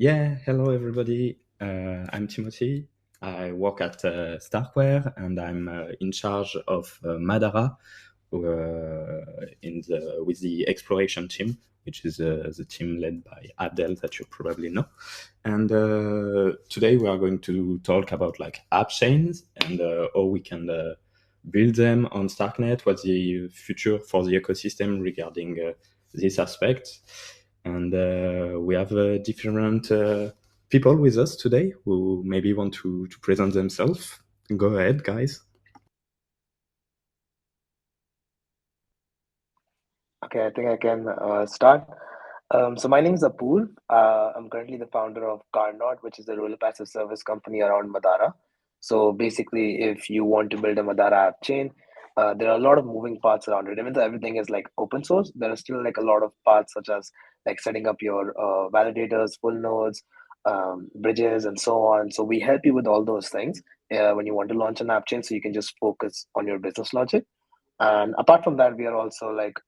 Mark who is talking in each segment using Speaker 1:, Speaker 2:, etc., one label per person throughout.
Speaker 1: Hello everybody. I'm Timothy. I work at Starkware and I'm in charge of Madara with the exploration team, which is the team led by Abdel that you probably know. And today we are going to talk about like Appchains and how we can build them on Starknet, what's the future for the ecosystem regarding this aspect. And we have different people with us today who maybe want to present themselves. Go ahead, guys.
Speaker 2: Okay, I think I can start. So my name is Apul. I'm currently the founder of Karnot, which is a role passive service company around Madara. So basically, if you want to build a Madara app chain, there are a lot of moving parts around it. Even though everything is like open source, there are still like a lot of parts such as like setting up your validators, full nodes, bridges, and so on. So we help you with all those things when you want to launch an app chain, so you can just focus on your business logic. And apart from that, we are also like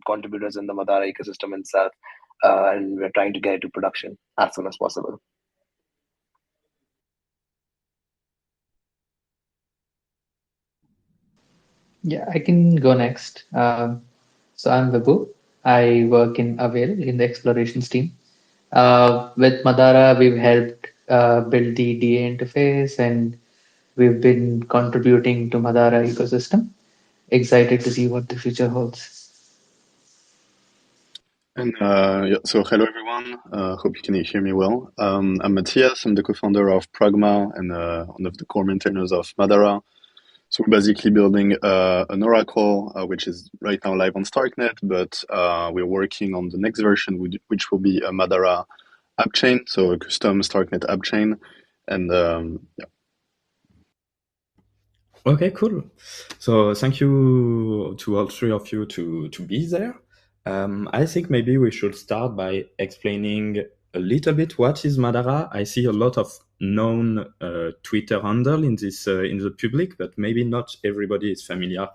Speaker 2: contributors in the Madara ecosystem itself, and we're trying to get it to production as soon as possible.
Speaker 3: Yeah, I can go next. So I'm Vibhu. I work in Avail in the explorations team. With Madara, we've helped build the DA interface and we've been contributing to Madara ecosystem. Excited to see what the future holds.
Speaker 4: So hello everyone. Hope you can hear me well. I'm Matthias. I'm the co-founder of Pragma and one of the core maintainers of Madara. So we're basically building an oracle, which is right now live on Starknet, but we're working on the next version, which will be a Madara app chain, so a custom Starknet app chain. And yeah.
Speaker 1: Okay, cool. So thank you to all three of you to be there. I think maybe we should start by explaining a little bit what is Madara. I see a lot of known Twitter handle in the public, but maybe not everybody is familiar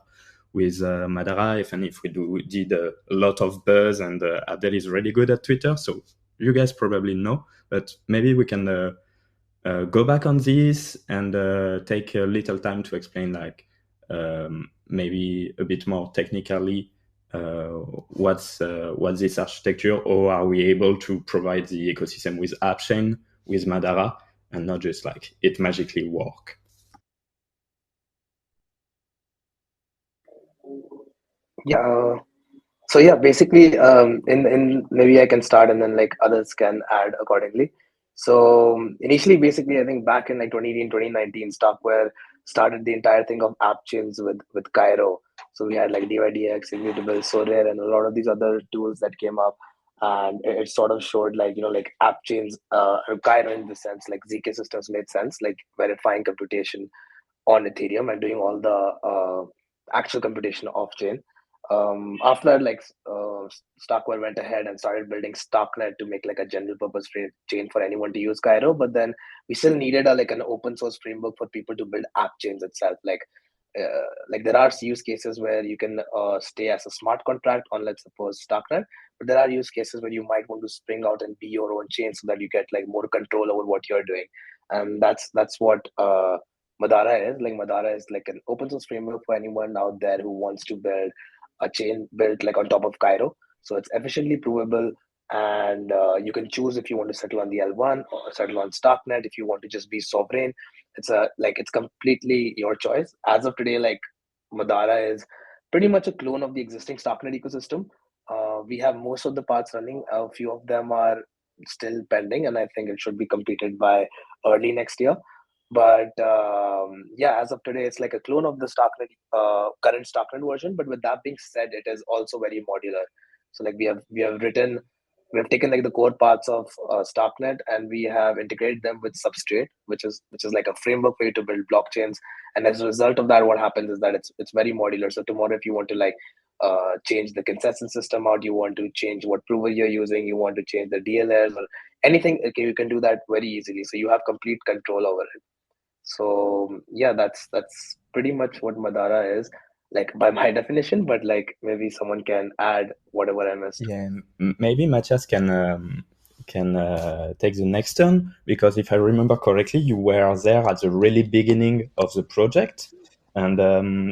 Speaker 1: with Madara. Even if we did a lot of buzz, and Abdel is really good at Twitter, so you guys probably know. But maybe we can go back on this and take a little time to explain, like maybe a bit more technically what's this architecture, or are we able to provide the ecosystem with Appchain, with Madara, and not just like it magically work.
Speaker 2: Yeah. So yeah, basically, in maybe I can start and then like others can add accordingly. So initially, basically, I think back in like 2018, 2019, Stockware started the entire thing of app chains with Cairo. So we had like DYDX, Immutable, Sorare, and a lot of these other tools that came up, and it sort of showed like like app chains, or Cairo in the sense like ZK systems made sense, like verifying computation on Ethereum and doing all the actual computation off chain. After that, like Stockware went ahead and started building Stocknet to make like a general purpose chain for anyone to use Cairo. But then we still needed a like an open source framework for people to build app chains itself. Like there are use cases where you can stay as a smart contract on, let's suppose, Stocknet, but there are use cases where you might want to spring out and be your own chain so that you get like more control over what you're doing. And that's what Madara is. Like Madara is like an open source framework for anyone out there who wants to build a chain built like on top of Cairo. So it's efficiently provable, and you can choose if you want to settle on the L1 or settle on Starknet. If you want to just be sovereign, it's completely your choice. As of today, like Madara is pretty much a clone of the existing Starknet ecosystem. We have most of the parts running. A few of them are still pending, and I think it should be completed by early next year. But yeah, as of today, it's like a clone of the Starknet current Starknet version. But with that being said, it is also very modular. So like we have taken like the core parts of Starknet and we have integrated them with Substrate, which is like a framework for you to build blockchains. And as a result of that, what happens is that it's very modular. So tomorrow, if you want to like change the consensus system out, you want to change what prover you're using, you want to change the DLLs or anything, okay, you can do that very easily. So you have complete control over it. So yeah, that's pretty much what Madara is, like by my definition. But like maybe someone can add whatever I missed.
Speaker 1: Yeah, maybe Matthias take the next turn, because if I remember correctly, you were there at the really beginning of the project, and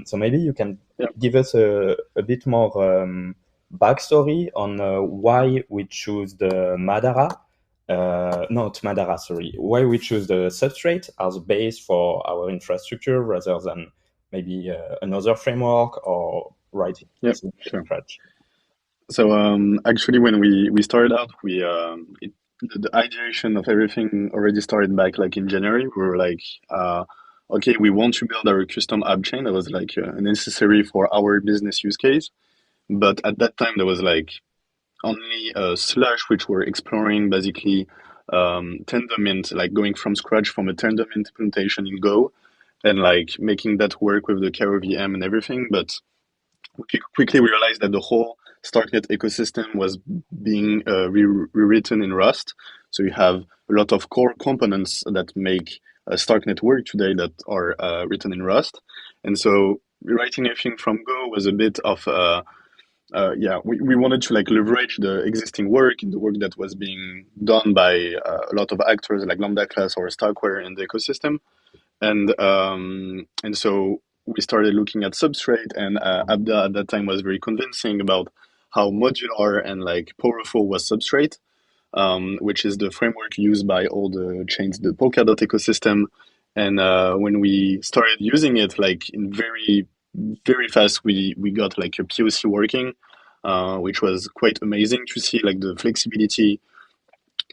Speaker 1: so maybe you can give us a bit more backstory on why we choose the Madara. Not Madara, sorry. Why we choose the substrate as a base for our infrastructure rather than maybe another framework or writing
Speaker 4: Yeah,
Speaker 1: from
Speaker 4: sure.
Speaker 1: scratch.
Speaker 4: So actually, when we started out, the ideation of everything already started back like in January. We were like, okay, we want to build our custom app chain that was like necessary for our business use case. But at that time, there was like only Slush, which were exploring basically Tendermint, like going from scratch from a Tendermint implementation in Go, and like making that work with the Caro VM and everything. But we quickly realized that the whole StarkNet ecosystem was being rewritten in Rust. So you have a lot of core components that make StarkNet work today that are written in Rust. And so rewriting everything from Go was a bit of we wanted to like leverage the existing work and the work that was being done by a lot of actors like Lambda Class or Starkware in the ecosystem, and so we started looking at Substrate, and Abda at that time was very convincing about how modular and like powerful was Substrate, which is the framework used by all the chains, the Polkadot ecosystem. And when we started using it, like in very fast, we got like a POC working, which was quite amazing to see like the flexibility,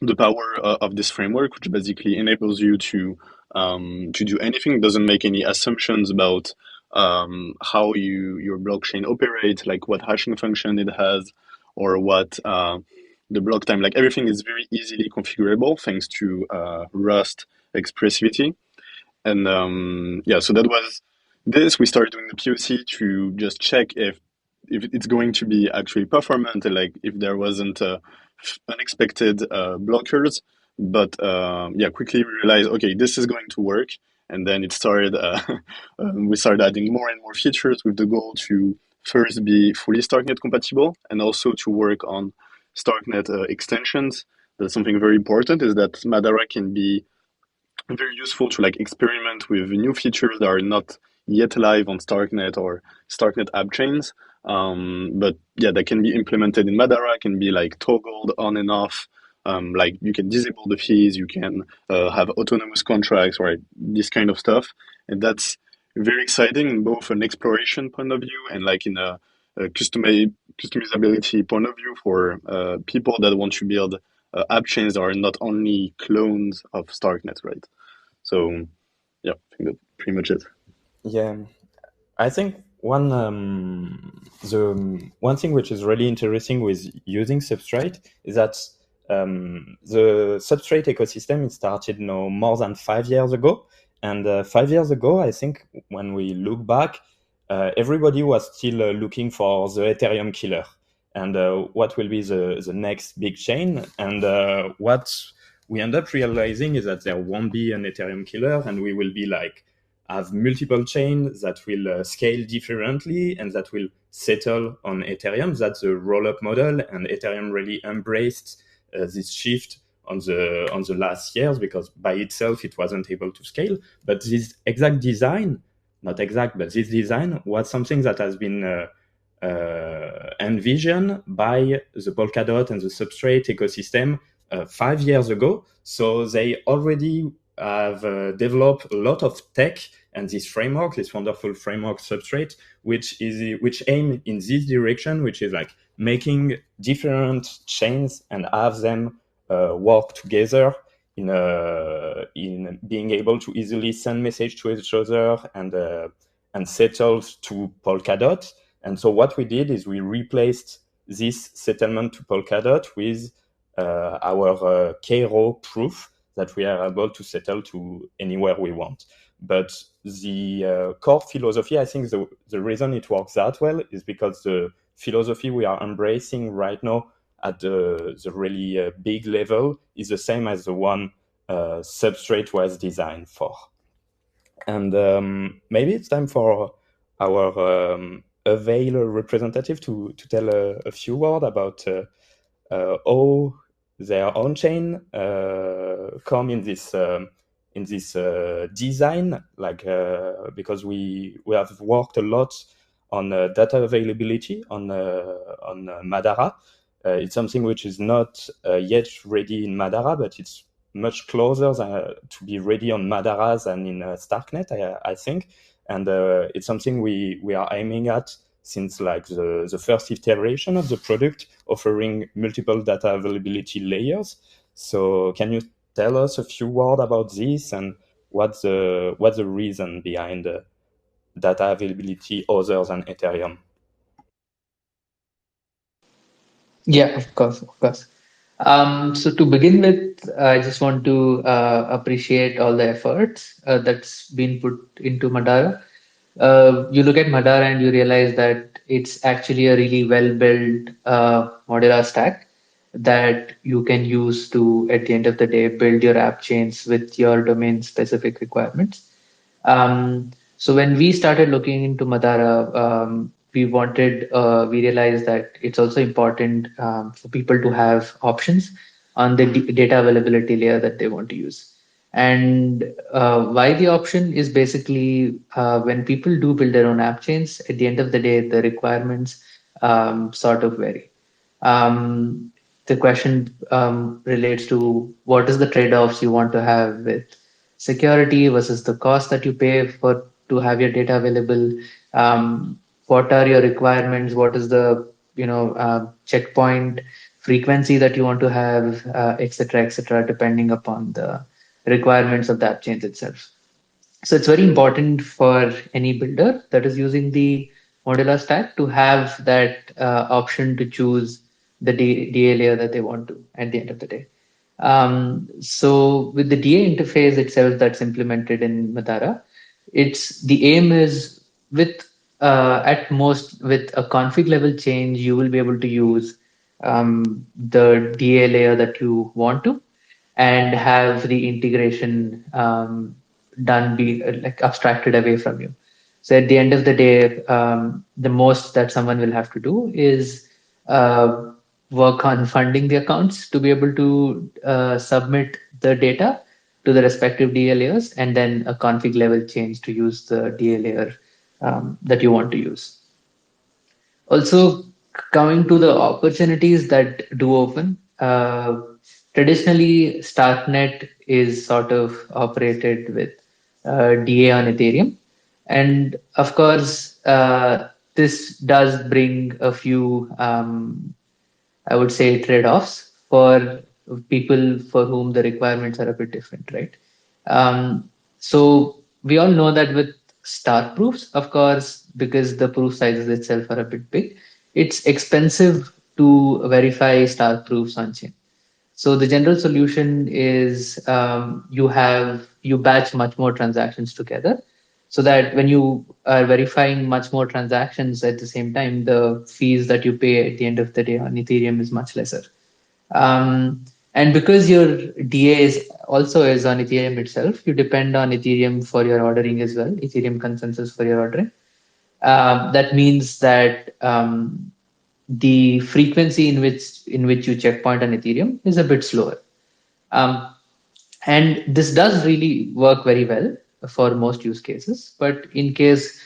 Speaker 4: the power of this framework, which basically enables you to do anything. Doesn't make any assumptions about how your blockchain operates, like what hashing function it has, or what the block time. Like everything is very easily configurable thanks to Rust expressivity. And so that was this. We started doing the POC to just check if it's going to be actually performant, like if there wasn't unexpected blockers. But quickly we realized, okay, this is going to work. And then it started. We started adding more and more features with the goal to first be fully StarkNet compatible, and also to work on StarkNet extensions. That's something very important. Is that Madara can be very useful to like experiment with new features that are not yet live on StarkNet or StarkNet Appchains. But yeah, that can be implemented in Madara, can be like toggled on and off. Like you can disable the fees, you can have autonomous contracts, right? This kind of stuff, and that's very exciting in both an exploration point of view and like in a customizability point of view for people that want to build app chains that are not only clones of StarkNet, right? So, yeah, I think that's pretty much it.
Speaker 1: Yeah, I think one thing which is really interesting with using Substrate is that the Substrate ecosystem it started now more than 5 years ago, and 5 years ago, I think when we look back, everybody was still looking for the Ethereum killer, and what will be the next big chain, and what we end up realizing is that there won't be an Ethereum killer, and we will be like have multiple chains that will scale differently and that will settle on Ethereum. That's the roll-up model, and Ethereum really embraced this shift on the last years because by itself it wasn't able to scale. But this exact design, not exact, but this design was something that has been envisioned by the Polkadot and the Substrate ecosystem 5 years ago. So they already have developed a lot of tech and this framework, this wonderful framework Substrate, which aim in this direction, which is like making different chains and have them work together in being able to easily send message to each other and settle to Polkadot. And so what we did is we replaced this settlement to Polkadot with our Cairo proof that we are able to settle to anywhere we want. But the core philosophy, I think the reason it works that well is because the philosophy we are embracing right now at the really big level is the same as the one Substrate was designed for. And maybe it's time for our Avail representative to tell a few words about how their own chain come in this design, like because we have worked a lot on data availability on Madara. It's something which is not yet ready in Madara, but it's much closer to be ready on Madara than in Starknet, I think. And it's something we are aiming at since like the first iteration of the product, offering multiple data availability layers. So can you tell us a few words about this and what's the reason behind data availability other than Ethereum?
Speaker 3: Yeah, of course, of course. So to begin with, I just want to appreciate all the efforts that's been put into Madara. You look at Madara and you realize that it's actually a really well-built modular stack that you can use to, at the end of the day, build your app chains with your domain-specific requirements. So when we started looking into Madara, we realized that it's also important for people to have options on the data availability layer that they want to use. And why the option is basically when people do build their own app chains, at the end of the day, the requirements sort of vary. Um, the question relates to what is the trade-offs you want to have with security versus the cost that you pay for to have your data available. What are your requirements? What is the checkpoint frequency that you want to have, et cetera, depending upon the requirements of the app chains itself. So it's very important for any builder that is using the modular stack to have that option to choose the DA layer that they want to at the end of the day. So with the DA interface itself that's implemented in Madara, it's the aim is with at most with a config level change, you will be able to use the DA layer that you want to and have the integration done be like abstracted away from you. So at the end of the day, the most that someone will have to do is uh, work on funding the accounts to be able to submit the data to the respective DA layers and then a config level change to use the DA layer that you want to use. Also, coming to the opportunities that do open, traditionally, Starknet is sort of operated with DA on Ethereum. And of course, this does bring a few I would say trade-offs for people for whom the requirements are a bit different, right? So we all know that with star proofs, of course, because the proof sizes itself are a bit big, it's expensive to verify star proofs on chain. So the general solution is you batch much more transactions together, so that when you are verifying much more transactions at the same time, the fees that you pay at the end of the day on Ethereum is much lesser. And because your DA is also is on Ethereum itself, you depend on Ethereum for your ordering as well, Ethereum consensus for your ordering. That means that the frequency in which you checkpoint on Ethereum is a bit slower. Um, and this does really work very well for most use cases. But in case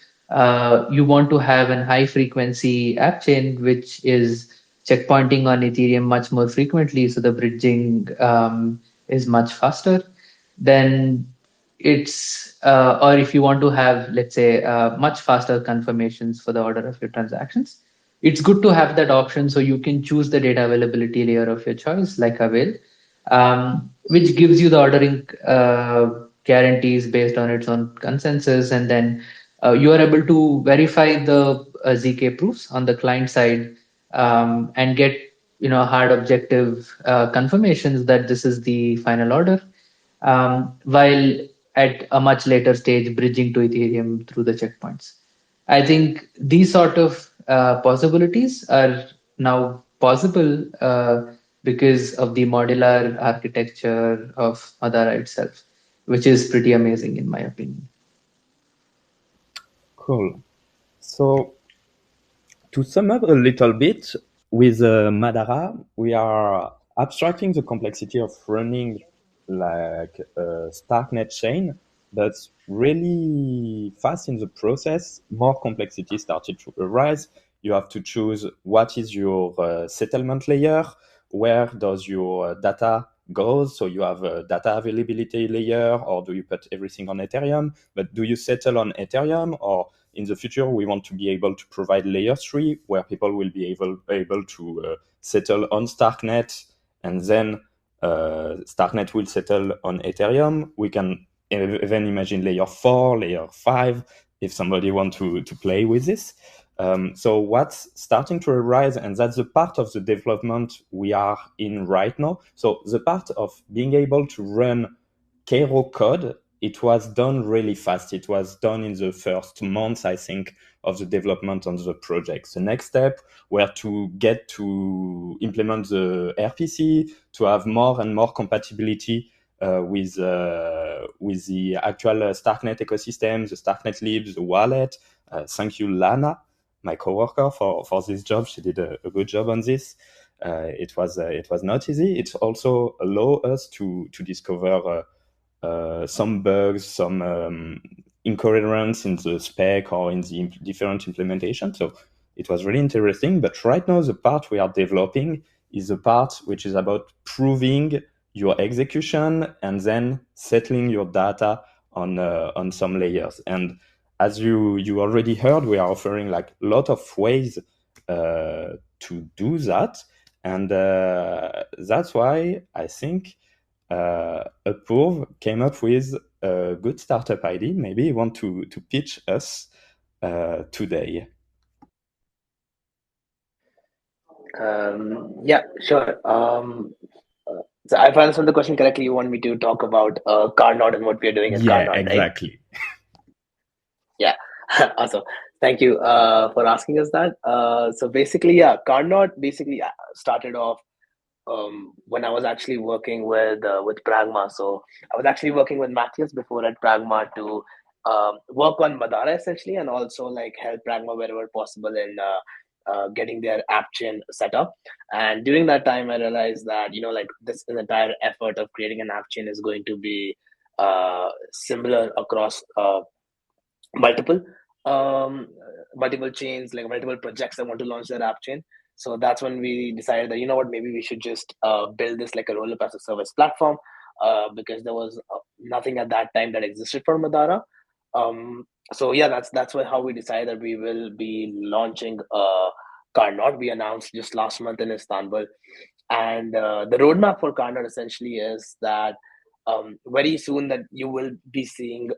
Speaker 3: you want to have an high frequency app chain, which is checkpointing on Ethereum much more frequently, so the bridging is much faster, then or if you want to have, let's say, much faster confirmations for the order of your transactions, it's good to have that option so you can choose the data availability layer of your choice, like Avail, which gives you the ordering guarantees based on its own consensus. And then you are able to verify the ZK proofs on the client side and get hard objective confirmations that this is the final order, while at a much later stage bridging to Ethereum through the checkpoints. I think these sort of possibilities are now possible because of the modular architecture of Madara itself, which is pretty amazing in my opinion.
Speaker 1: Cool. So to sum up a little bit, with Madara, we are abstracting the complexity of running like a Starknet chain, but really fast in the process, more complexity started to arise. You have to choose what is your settlement layer, where does your data goes. So you have a data availability layer, or do you put everything on Ethereum? But do you settle on Ethereum, or in the future we want to be able to provide layer 3 where people will be able to settle on Starknet, and then Starknet will settle on Ethereum. We can even imagine layer 4, layer 5, if somebody wants to play with this. So what's starting to arise, and that's the part of the development we are in right now. So the part of being able to run Cairo code, it was done really fast. It was done in the first months, I think, of the development on the project. The next step were to get to implement the RPC, to have more and more compatibility with the actual Starknet ecosystem, the Starknet libs, the wallet. Thank you, Lana, my coworker, for this job. She did a good job on this. It was not easy. It also allowed us to discover some bugs, some incoherence in the spec or in the different implementation. So it was really interesting. But right now, the part we are developing is the part which is about proving your execution and then settling your data on some layers. And as you already heard, we are offering like a lot of ways to do that. And that's why I think Approve came up with a good startup idea. Maybe you want to pitch us today.
Speaker 2: Yeah, sure. So if I understand the question correctly, you want me to talk about Karnot and what we are doing in
Speaker 1: Yeah,
Speaker 2: Karnot, right?
Speaker 1: exactly.
Speaker 2: Yeah, awesome. Thank you for asking us that. So basically, yeah, Karnot basically started off when I was actually working with Pragma. So I was actually working with Matthias before at Pragma to work on Madara essentially, and also like help Pragma wherever possible in getting their app chain set up. And during that time, I realized that like this entire effort of creating an app chain is going to be similar across multiple um multiple chains, like multiple projects that want to launch their app chain. So that's when we decided that maybe we should just build this like a roll-up as a service platform, because there was nothing at that time that existed for Madara. So yeah, that's how we decided that we will be launching Karnot. We announced just last month in Istanbul, and the roadmap for Karnot essentially is that very soon that you will be seeing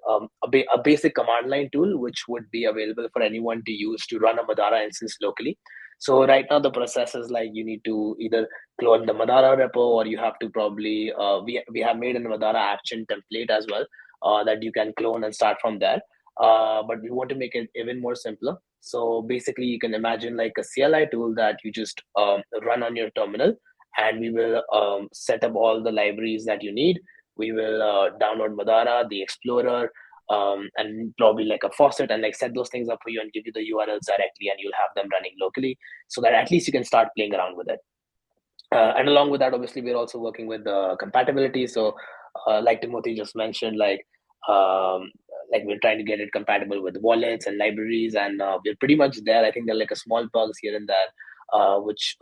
Speaker 2: a basic command line tool which would be available for anyone to use to run a Madara instance locally. So right now the process is like you need to either clone the Madara repo, or you have to probably we have made a Madara action template as well that you can clone and start from there. But we want to make it even more simpler. So basically, you can imagine like a CLI tool that you just run on your terminal, and we will set up all the libraries that you need. We will download Madara, the Explorer, and probably like a faucet, and like set those things up for you and give you the URLs directly, and you'll have them running locally, so that at least you can start playing around with it. And along with that, obviously, we're also working with the compatibility. So, like Timothy just mentioned, like we're trying to get it compatible with wallets and libraries, and we're pretty much there. I think there are like a small bugs here and there, which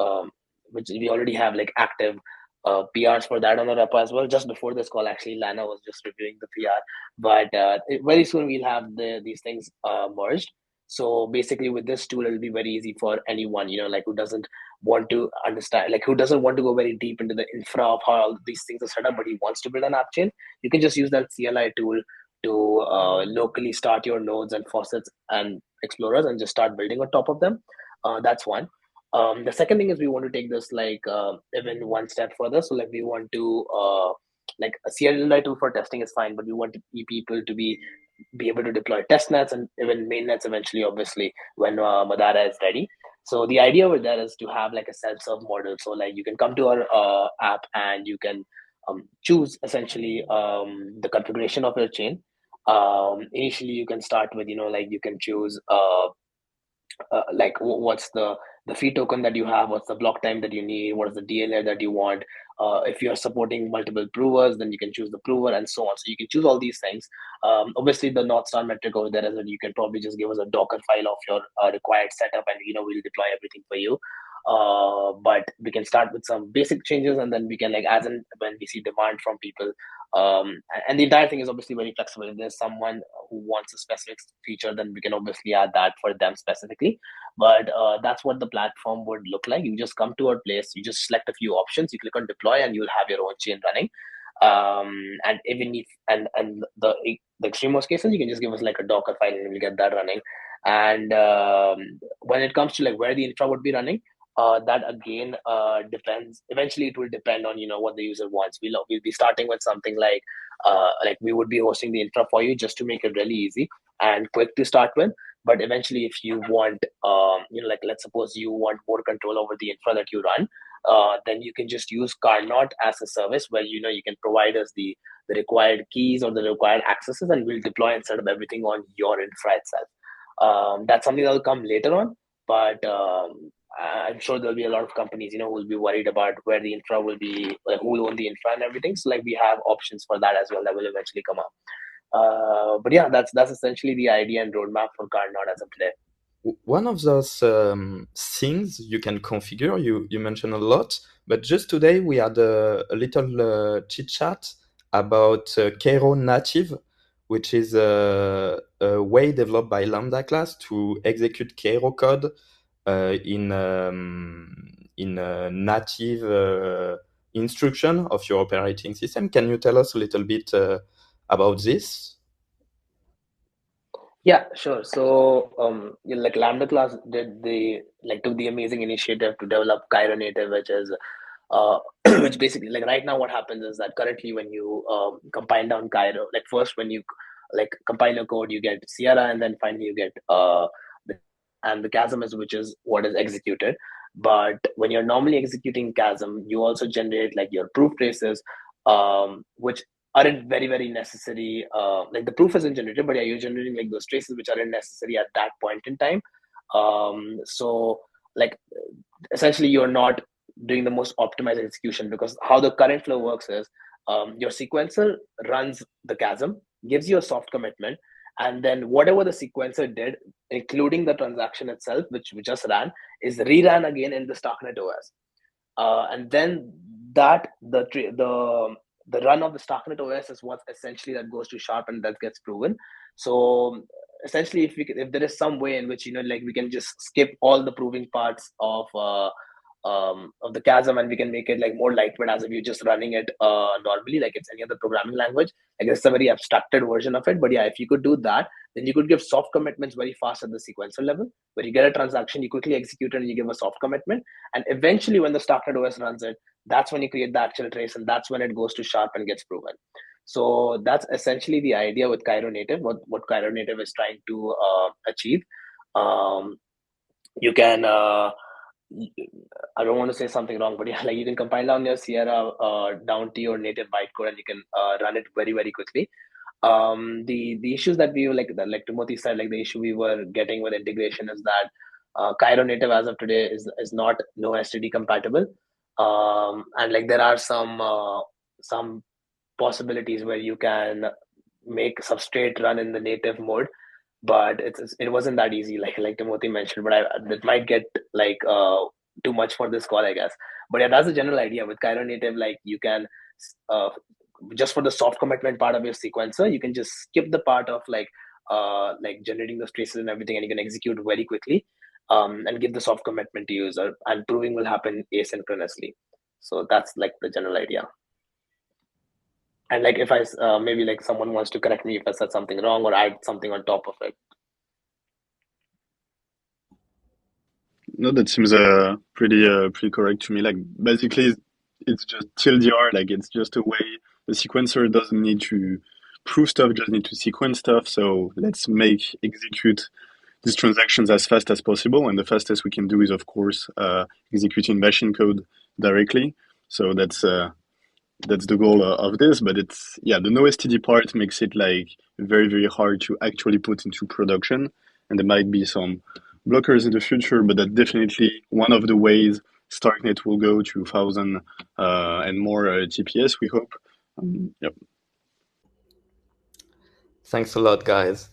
Speaker 2: we already have like active PRs for that on the repo as well. Just before this call, actually, Lana was just reviewing the PR, but very soon we'll have these things merged. So basically, with this tool, it'll be very easy for anyone, like who doesn't want to understand, like who doesn't want to go very deep into the infra of how all these things are set up, but he wants to build an app chain. You can just use that CLI tool to locally start your nodes and faucets and explorers and just start building on top of them. That's one. The second thing is we want to take this like even one step further. So like we want to like a CLI tool for testing is fine, but we want people to be able to deploy test nets and even mainnets eventually, obviously, when Madara is ready. So the idea with that is to have like a self-serve model. So like you can come to our app and you can choose essentially the configuration of your chain. Initially, you can start with like you can choose like what's the the fee token that you have, what's the block time that you need, what is the DLA that you want. If you're supporting multiple provers, then you can choose the prover and so on. So you can choose all these things. Obviously, the North Star metric over there is that you can probably just give us a Docker file of your required setup, and we'll deploy everything for you. But we can start with some basic changes, and then we can, like, as and when we see demand from people. And the entire thing is obviously very flexible. If there's someone who wants a specific feature, then we can obviously add that for them specifically. But that's what the platform would look like. You just come to our place, you just select a few options, you click on deploy, and you'll have your own chain running. And even if and the extreme most cases, you can just give us like a Docker file and we'll get that running. And when it comes to like where the infra would be running, that again depends. Eventually, it will depend on what the user wants. We'll be starting with something like we would be hosting the infra for you just to make it really easy and quick to start with. But eventually, if you want, like let's suppose you want more control over the infra that you run, then you can just use Karnot as a service where you can provide us the required keys or the required accesses, and we'll deploy and set up everything on your infra itself. That's something that'll come later on, but I'm sure there'll be a lot of companies, who will be worried about where the infra will be, like who will own the infra and everything. So like we have options for that as well that will eventually come up. But yeah, that's essentially the idea and roadmap for Karnot as of today.
Speaker 1: One of those things you can configure, you mentioned a lot, but just today we had a little chit chat about Cairo Native, which is a way developed by Lambda class to execute Cairo code in a native instruction of your operating system. Can you tell us a little bit about this?
Speaker 2: Yeah, sure. So, like Lambda class took the amazing initiative to develop Cairo native, which is, which basically, like right now, what happens is that currently when you compile down Cairo, like first when you like compile a code, you get Sierra, and then finally you get the chasm is which is what is executed. But when you're normally executing chasm, you also generate like your proof traces, which aren't very very necessary. Like the proof isn't generated, but yeah, you're generating like those traces which aren't necessary at that point in time. So like essentially you're not doing the most optimized execution, because how the current flow works is your sequencer runs the chasm, gives you a soft commitment, and then whatever the sequencer did, including the transaction itself, which we just ran, is reran again in the Starknet OS. And then that the run of the Starknet OS is what essentially that goes to Sharp and that gets proven. So essentially, if there is some way in which like we can just skip all the proving parts of the chasm, and we can make it like more lightweight as if you're just running it normally like it's any other programming language. I guess it's a very abstracted version of it, but yeah, if you could do that, then you could give soft commitments very fast at the sequencer level, where you get a transaction, you quickly execute it, and you give a soft commitment, and eventually when the Starknet OS runs it, that's when you create the actual trace, and that's when it goes to Sharp and gets proven. So that's essentially the idea with Cairo Native, what Cairo Native is trying to achieve. You can I don't want to say something wrong, but yeah, like you can compile down your Sierra down to your native bytecode, and you can run it very very quickly. The issues that we were like Timothy said, like the issue we were getting with integration is that Cairo native as of today is not no STD compatible, and like there are some possibilities where you can make substrate run in the native mode, but it wasn't that easy, like Timothy mentioned. But it might get like too much for this call, I guess. But yeah, that's the general idea with Cairo native. Like you can just for the soft commitment part of your sequencer, you can just skip the part of like generating those traces and everything, and you can execute very quickly, and give the soft commitment to user, and proving will happen asynchronously. So that's like the general idea. And like if I maybe like someone wants to correct me if I said something wrong or add something on top of it.
Speaker 4: No, that seems pretty correct to me. Like basically, it's just TLDR. Like it's just a way the sequencer doesn't need to prove stuff, just need to sequence stuff. So let's make execute these transactions as fast as possible, and the fastest we can do is of course executing machine code directly. So that's the goal of this. But it's the no STD part makes it like very very hard to actually put into production, and there might be some blockers in the future, but that definitely one of the ways Starknet will go to 1,000 and more TPS, we hope. Yep.
Speaker 1: Thanks a lot, guys.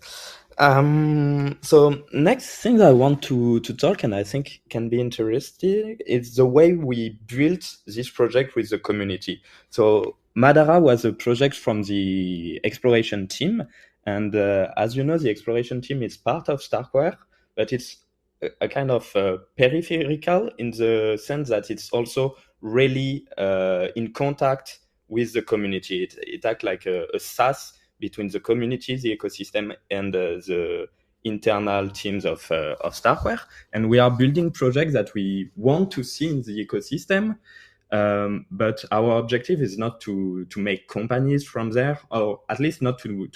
Speaker 1: So next thing I want to talk, and I think can be interesting, is the way we built this project with the community. So Madara was a project from the exploration team, and as you know, the exploration team is part of Starkware, but it's a kind of peripheral in the sense that it's also really in contact with the community. It acts like a SaaS between the community, the ecosystem, and the internal teams of Starkware. And we are building projects that we want to see in the ecosystem. But our objective is not to make companies from there, or at least not to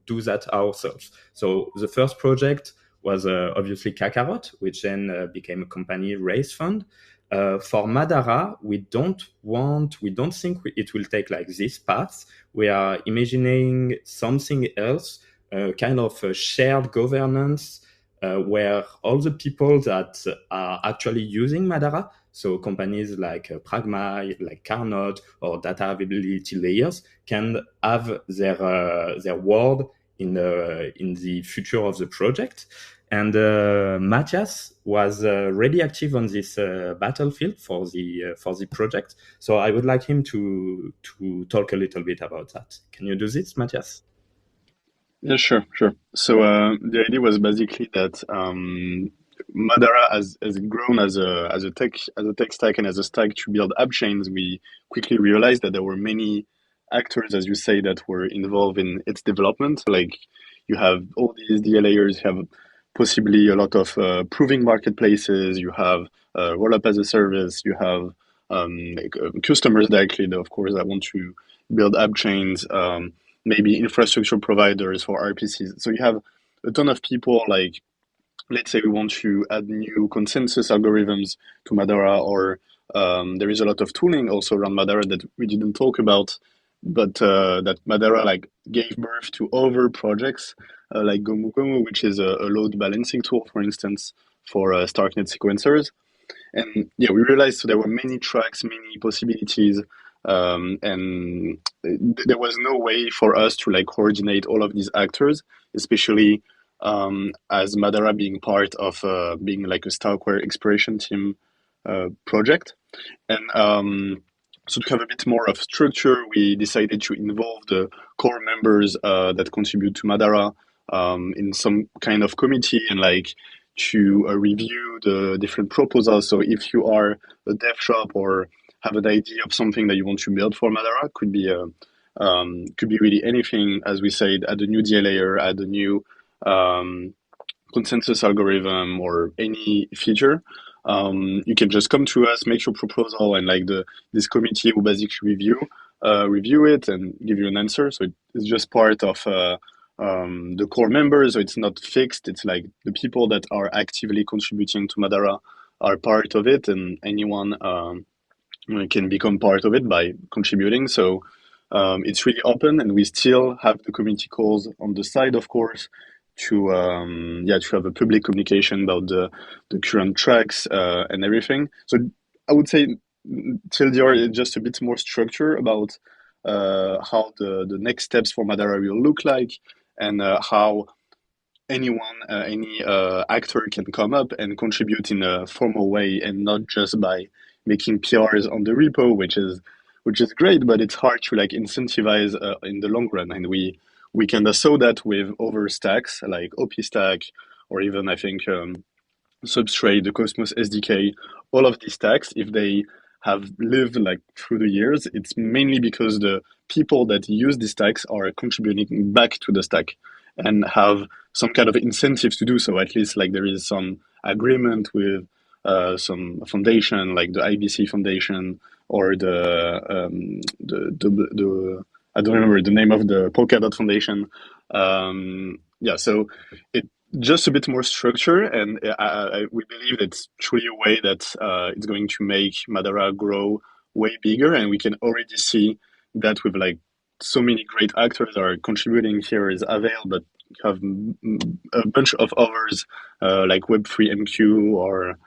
Speaker 1: do that ourselves. So the first project was obviously Kakarot, which then became a company raise fund. For Madara, we don't think it will take like this path. We are imagining something else, kind of a shared governance, where all the people that are actually using Madara, so companies like Pragma, like Karnot, or data availability layers, can have their word in the future of the project. And Matthias was really active on this battlefield for the project. So I would like him to talk a little bit about that. Can you do this, Matthias?
Speaker 4: Yeah, sure. So the idea was basically that Madara has grown as a tech stack and as a stack to build Appchains. We quickly realized that there were many actors, as you say, that were involved in its development. Like you have all these DLAers, you have possibly a lot of proving marketplaces, you have roll up as a service, you have customers directly, of course, that want to build Appchains. Maybe infrastructure providers for RPCs. So you have a ton of people, like, let's say we want to add new consensus algorithms to Madara, or there is a lot of tooling also around Madara that we didn't talk about, but that Madara like gave birth to other projects like Gomu Gomu, which is a load balancing tool, for instance, for Starknet sequencers. And yeah, we realized so there were many tracks, many possibilities, and there was no way for us to like coordinate all of these actors, especially as Madara being part of being like a Starkware exploration team project. And so to have a bit more of structure, we decided to involve the core members that contribute to Madara in some kind of committee and like to review the different proposals. So if you are a dev shop or have an idea of something that you want to build for Madara, could be really anything. As we said, add a new DA layer, add a new consensus algorithm, or any feature. You can just come to us, make your proposal, and like this committee will basically review it and give you an answer. So it's just part of the core members. So it's not fixed. It's like the people that are actively contributing to Madara are part of it, and anyone can become part of it by contributing. So it's really open, and we still have the community calls on the side, of course, to have a public communication about the current tracks and everything. So I would say TLDR just a bit more structure about how the next steps for Madara will look like, and how any actor can come up and contribute in a formal way, and not just by making PRs on the repo, which is great, but it's hard to like incentivize in the long run. And we kind of saw that with other stacks like OP Stack, or even I think Substrate, the Cosmos SDK, all of these stacks, if they have lived like through the years, it's mainly because the people that use these stacks are contributing back to the stack and have some kind of incentives to do so. At least like there is some agreement with some foundation, like the IBC Foundation, or the I don't remember the name of the Polkadot Foundation. So it just a bit more structure, and we believe it's truly a way that it's going to make Madara grow way bigger, and we can already see that with like so many great actors are contributing. Here is Avail, but have a bunch of others like Web3 MQ or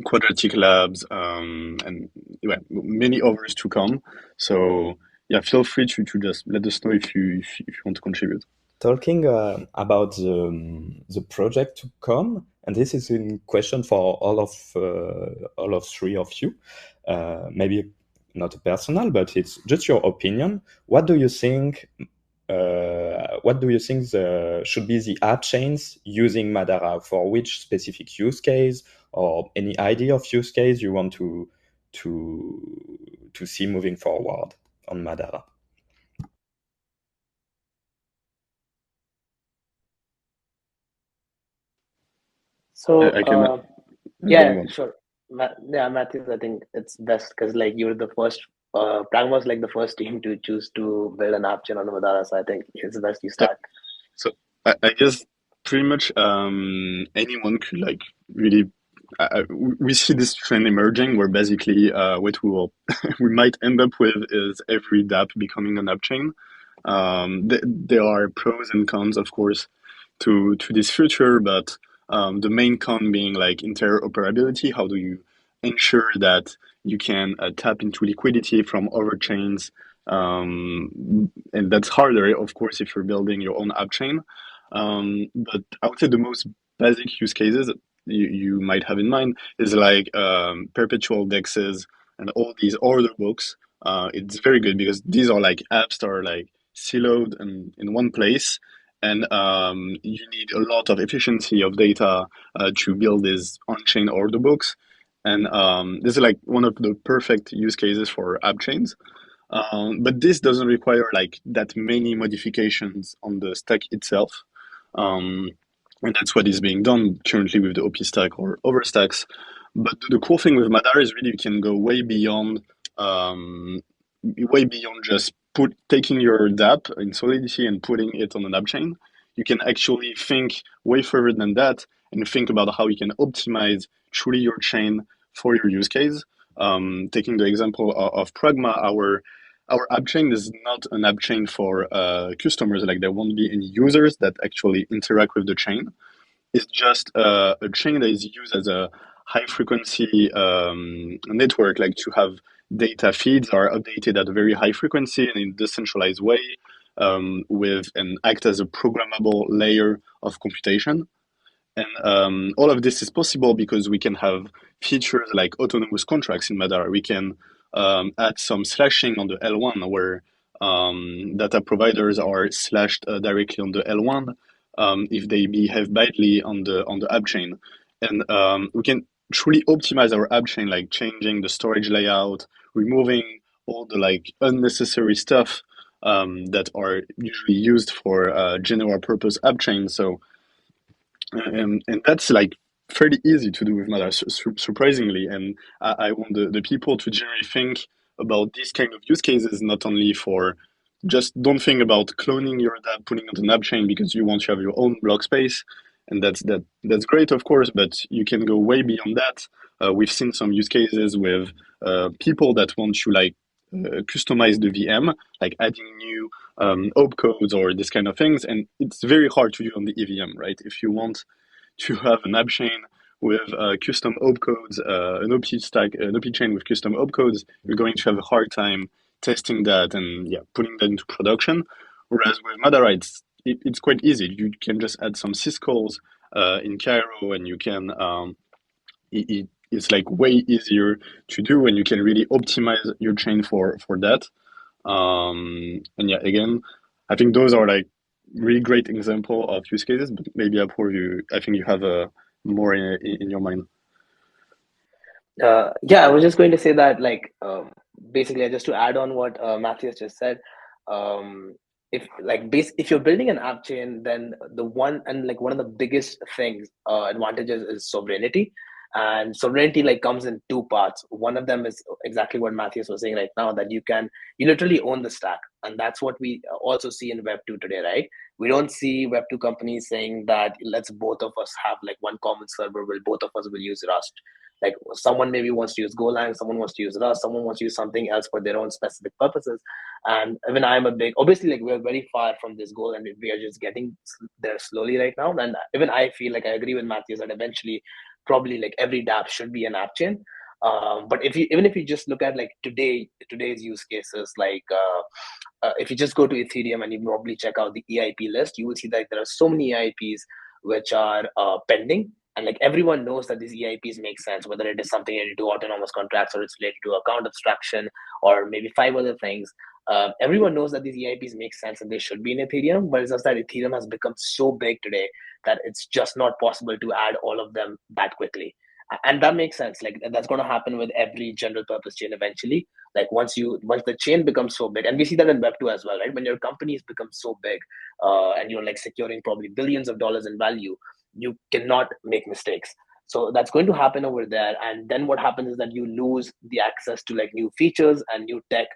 Speaker 4: Quadratic Labs, and yeah, many others to come. So yeah, feel free to just let us know if you want to contribute.
Speaker 1: Talking about the project to come, and this is a question for all of three of you. Maybe not personal, but it's just your opinion. What do you think? What do you think should be the app chains using Madara for which specific use case, or any idea of use case you want to see moving forward on Madara?
Speaker 2: So
Speaker 4: I can
Speaker 2: yeah,
Speaker 4: go on.
Speaker 2: sure. Yeah, Matthews, I think it's best because like you're the first. Pragma was like the first team to choose to build an app chain on Madara, so I think it's best you
Speaker 4: Yeah.
Speaker 2: start.
Speaker 4: So I guess pretty much anyone could like really. We see this trend emerging where basically what we will we might end up with is every dApp becoming an app chain. There are pros and cons, of course, to this future, but the main con being like interoperability. How do you ensure that you can tap into liquidity from other chains? And that's harder, of course, if you're building your own app chain. But I would say the most basic use cases you might have in mind is like perpetual dexes and all these order books. It's very good because these are like apps that are like siloed in one place, and you need a lot of efficiency of data to build these on-chain order books. And this is like one of the perfect use cases for app chains. But this doesn't require like that many modifications on the stack itself. Um, and that's what is being done currently with the OP stack or overstacks. But the cool thing with Madara is really you can go um, way beyond just taking your dApp in Solidity and putting it on an app chain. You can actually think way further than that and think about how you can optimize truly your chain for your use case. Taking the example of Pragma, our app chain is not an app chain for customers. Like there won't be any users that actually interact with the chain. It's just a chain that is used as a high frequency network, like to have data feeds are updated at a very high frequency and in a decentralized way, with and act as a programmable layer of computation. And all of this is possible because we can have features like autonomous contracts in Madara. We can add some slashing on the L1 where data providers are slashed directly on the L1 if they behave badly on the app chain. And we can truly optimize our app chain, like changing the storage layout, removing all the like unnecessary stuff that are usually used for general purpose app chains. So and that's like fairly easy to do with Mala, surprisingly. And I want the people to generally think about these kind of use cases, not only for just don't think about cloning your dApp, putting it on an app chain because you want to have your own block space. And that's great, of course, but you can go way beyond that. We've seen some use cases with people that want to like customize the VM, like adding new opcodes or this kind of things. And it's very hard to do on the EVM, right? If you want to have an app chain with custom opcodes, an OP stack, an OP chain with custom opcodes, you're going to have a hard time testing that and yeah, putting that into production. Whereas with Madara, it's quite easy. You can just add some syscalls in Cairo, and you can it's like way easier to do, and you can really optimize your chain for that. And yeah, again, I think those are like really great example of use cases. But maybe I think you have a more in your mind.
Speaker 2: Yeah, I was just going to say that, like, basically, just to add on what Matthias just said, if like if you're building an app chain, then one of the biggest things advantages is sovereignty, and sovereignty like comes in two parts. One of them is exactly what Matthias was saying right now, that you literally own the stack, and that's what we also see in Web2 today, right? We don't see Web2 companies saying that let's both of us have like one common server where both of us will use Rust. Like someone maybe wants to use Golang, someone wants to use Rust, someone wants to use something else for their own specific purposes. And even I'm a big, obviously, like we're very far from this goal, and we are just getting there slowly right now. And even I feel like I agree with Matthews that eventually, probably like every dApp should be an app chain. But even if you just look at like today's use cases, like if you just go to Ethereum and you probably check out the EIP list, you will see that there are so many EIPs which are pending. And like everyone knows that these EIPs make sense, whether it is something related to autonomous contracts or it's related to account abstraction or maybe five other things. Everyone knows that these EIPs make sense and they should be in Ethereum, but it's just that Ethereum has become so big today that it's just not possible to add all of them that quickly. And that makes sense. Like that's going to happen with every general purpose chain eventually. Like once the chain becomes so big, and we see that in Web2 as well, right? When your companies become so big, and you're like securing probably billions of dollars in value, you cannot make mistakes. So that's going to happen over there. And then what happens is that you lose the access to like new features and new tech.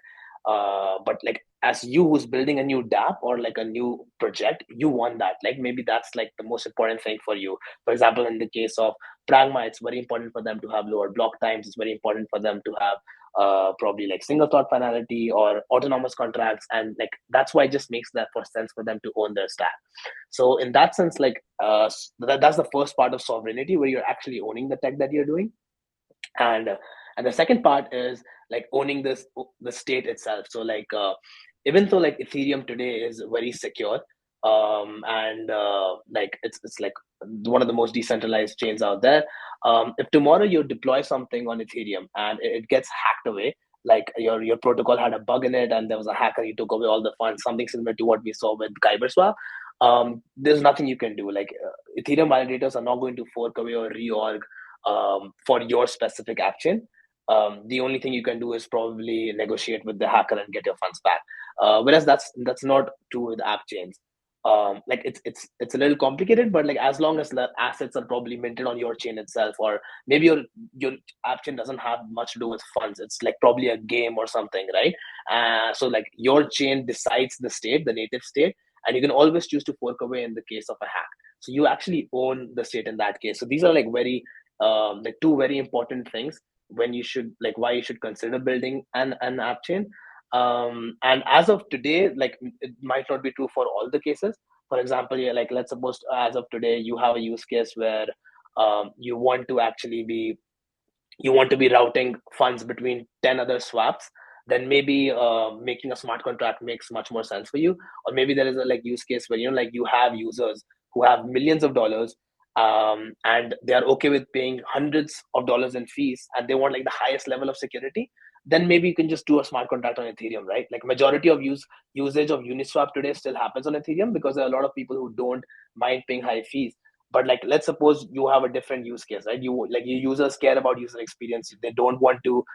Speaker 2: But like as you who's building a new dApp or like a new project, you want that. Like maybe that's like the most important thing for you. For example, in the case of Pragma, it's very important for them to have lower block times. It's very important for them to have probably like single thought finality or autonomous contracts, and like that's why it just makes that for sense for them to own their stack. So in that sense, like that's the first part of sovereignty, where you're actually owning the tech that you're doing. And the second part is like owning the state itself. So like even though like Ethereum today is very secure, and like it's like one of the most decentralized chains out there. If tomorrow you deploy something on Ethereum and it gets hacked away, like your protocol had a bug in it and there was a hacker, he took away all the funds, something similar to what we saw with Kyberswap, there's nothing you can do. Like Ethereum validators are not going to fork away or reorg for your specific app chain. The only thing you can do is probably negotiate with the hacker and get your funds back. Whereas that's not true with app chains. Like it's a little complicated, but like as long as the assets are probably minted on your chain itself, or maybe your app chain doesn't have much to do with funds, it's like probably a game or something, right? So like your chain decides the state, the native state, and you can always choose to fork away in the case of a hack. So you actually own the state in that case. So these are like very like two very important things when you should, like why you should consider building an app chain. And as of today, like it might not be true for all the cases. For example, yeah, like let's suppose as of today you have a use case where you want to actually be routing funds between 10 other swaps, then maybe making a smart contract makes much more sense for you. Or maybe there is a like use case where like you have users who have millions of dollars, and they are okay with paying hundreds of dollars in fees, and they want like the highest level of security. Then maybe you can just do a smart contract on Ethereum, right? Like majority of usage of Uniswap today still happens on Ethereum because there are a lot of people who don't mind paying high fees. But like let's suppose you have a different use case, right? Your users care about user experience. They don't want to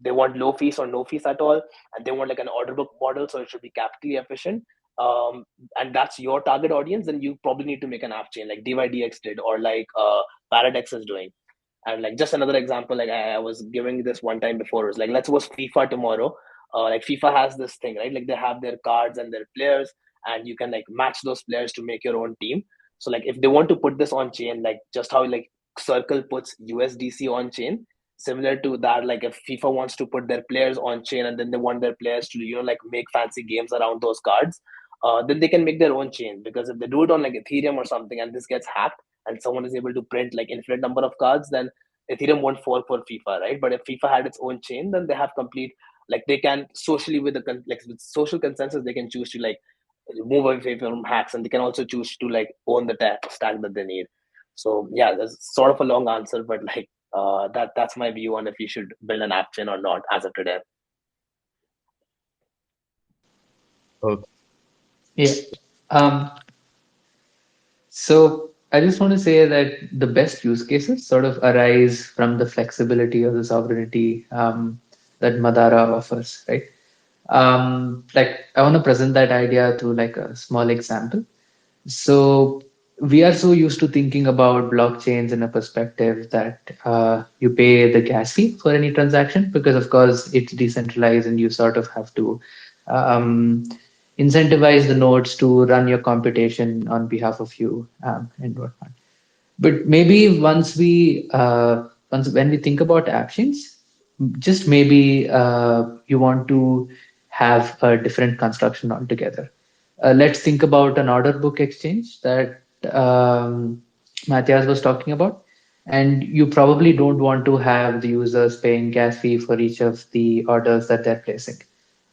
Speaker 2: they want low fees or no fees at all, and they want like an order book model, so it should be capitally efficient. And that's your target audience. Then you probably need to make an app chain like DYDX did, or like Paradex is doing. And like just another example, like I was giving this one time before, it was like let's suppose FIFA tomorrow, like FIFA has this thing, right? Like they have their cards and their players, and you can like match those players to make your own team. So like if they want to put this on chain, like just how like Circle puts USDC on chain, similar to that, like if FIFA wants to put their players on chain and then they want their players to like make fancy games around those cards, then they can make their own chain. Because if they do it on like Ethereum or something and this gets hacked and someone is able to print like infinite number of cards, then Ethereum won't fall for FIFA, right? But if FIFA had its own chain, then they have complete, like they can socially with with social consensus, they can choose to like move away from hacks, and they can also choose to like own the tech stack that they need. So yeah, that's sort of a long answer, but like that's my view on if you should build an app chain or not as of today.
Speaker 1: Okay.
Speaker 3: Yeah. So I just want to say that the best use cases sort of arise from the flexibility or the sovereignty that Madara offers, right? Like I want to present that idea through like a small example. So we are so used to thinking about blockchains in a perspective that you pay the gas fee for any transaction because, of course, it's decentralized and you sort of have to um, incentivize the nodes to run your computation on behalf of you and whatnot. But maybe once we when we think about Appchains, just maybe you want to have a different construction altogether. Let's think about an order book exchange that Matthias was talking about. And you probably don't want to have the users paying gas fee for each of the orders that they're placing.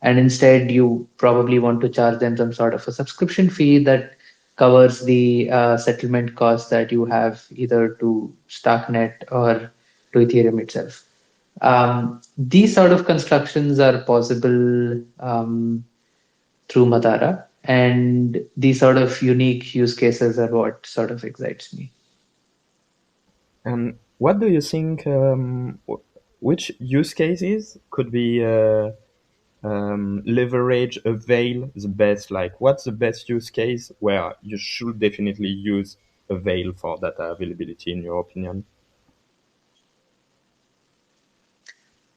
Speaker 3: And instead, you probably want to charge them some sort of a subscription fee that covers the settlement costs that you have either to Starknet or to Ethereum itself. These sort of constructions are possible through Madara, and these sort of unique use cases are what sort of excites me.
Speaker 1: And what do you think? Which use cases could be leverage Avail the best? Like, what's the best use case where you should definitely use Avail for data availability, in your opinion?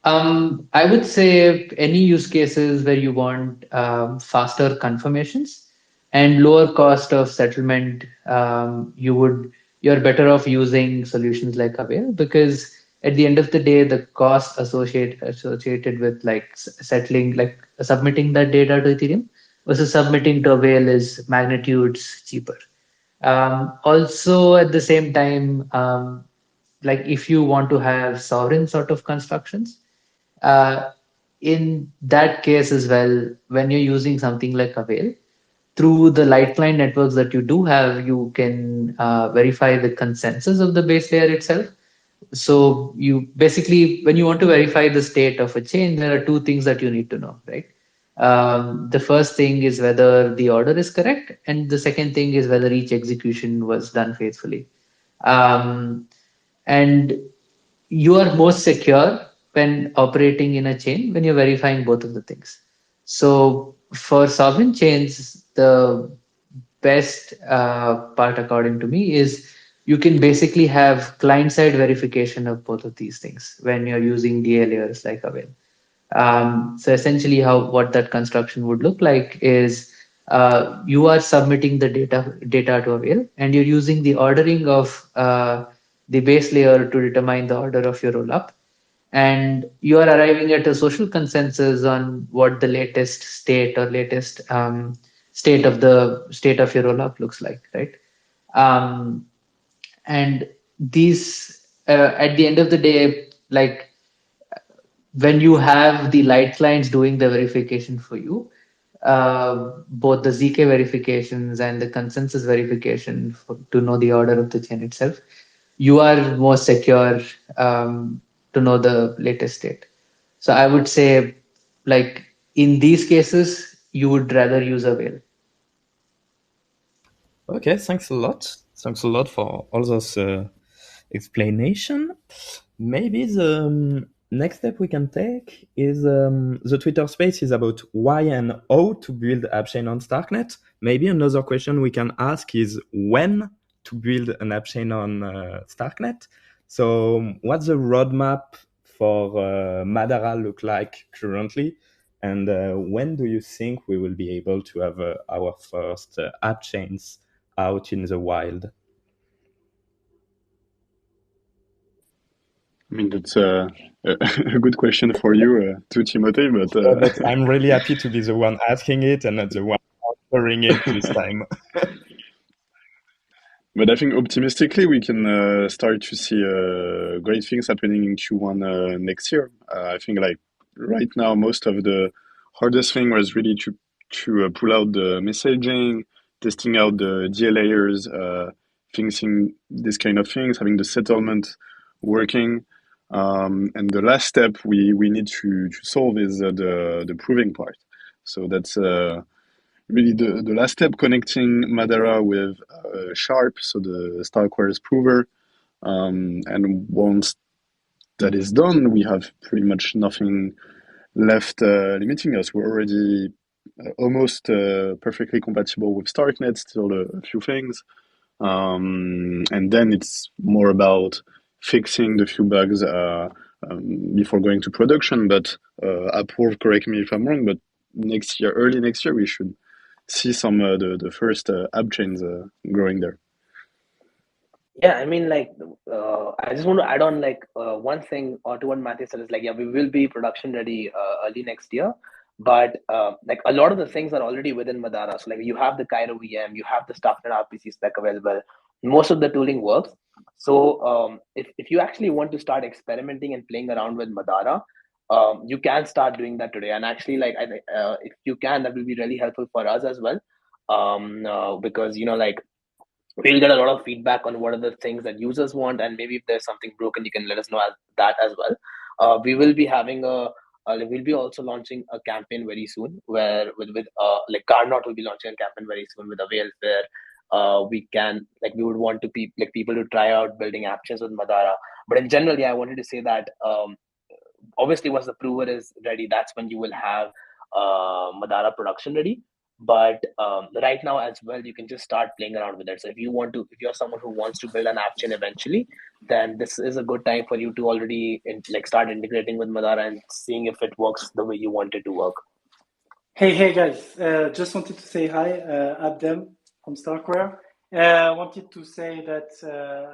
Speaker 3: I would say any use cases where you want faster confirmations and lower cost of settlement, you're better off using solutions like Avail, because at the end of the day, the cost associated with like settling, like submitting that data to Ethereum versus submitting to Avail is magnitudes cheaper. Also, at the same time, like if you want to have sovereign sort of constructions, uh, in that case as well, when you're using something like Avail, through the light client networks that you do have, you can verify the consensus of the base layer itself. So you basically, when you want to verify the state of a chain, there are two things that you need to know, right? The first thing is whether the order is correct, and the second thing is whether each execution was done faithfully. Um, and you are most secure when operating in a chain when you're verifying both of the things. So for sovereign chains, the best part, according to me, is you can basically have client-side verification of both of these things when you're using DA layers like Avail. So essentially, how what that construction would look like is you are submitting the data to Avail, and you're using the ordering of the base layer to determine the order of your rollup, and you are arriving at a social consensus on what the latest state or latest state of your rollup looks like, right? Um, and these at the end of the day, like when you have the light clients doing the verification for you, both the ZK verifications and the consensus verification to know the order of the chain itself, you are more secure to know the latest state. So I would say, like in these cases, you would rather use Avail.
Speaker 1: Okay, thanks a lot. Thanks a lot for all those explanation. Maybe the next step we can take is the Twitter space is about why and how to build AppChain on Starknet. Maybe another question we can ask is when to build an AppChain on Starknet. So what's the roadmap for Madara look like currently? And when do you think we will be able to have our first AppChains out in the wild?
Speaker 4: I mean, that's a good question for you, to Timothy,
Speaker 1: But I'm really happy to be the one asking it and not the one answering it this time.
Speaker 4: but I think optimistically we can start to see great things happening in Q1 next year. I think like right now most of the hardest thing was really to pull out the messaging, testing out the DA layers, fixing this kind of things, having the settlement working. And the last step we need to solve is the proving part. So that's really the last step, connecting Madara with Sharp, so the Starquare's prover. And once that is done, we have pretty much nothing left limiting us. We're already almost perfectly compatible with Starknet, still a few things. And then it's more about fixing the few bugs before going to production. But Appworld, correct me if I'm wrong, but next year, early next year, we should see some the first app chains growing there.
Speaker 2: Yeah, I mean, like, I just want to add on, like, one thing or to what Matthew said is like, yeah, we will be production ready early next year, but like a lot of the things are already within Madara. So like, you have the Cairo VM, you have the Stuxnet RPC spec available. Most of the tooling works. So if you actually want to start experimenting and playing around with Madara, you can start doing that today. And actually, like, if you can, that will be really helpful for us as well, because like we'll get a lot of feedback on what are the things that users want, and maybe if there's something broken you can let us know that as well. We will be having we'll be also launching a campaign very soon where with like Karnot will be launching a campaign very soon with Avail, where we can, like, we would want to like people to try out building Appchains with Madara. But in general, yeah, I wanted to say that obviously once the prover is ready, that's when you will have Madara production ready. But right now as well, you can just start playing around with it. So if you're someone who wants to build an app chain eventually, then this is a good time for you to already like start integrating with Madara and seeing if it works the way you want it to work.
Speaker 5: Hey guys, just wanted to say hi, Abdel from Starkware. I wanted to say that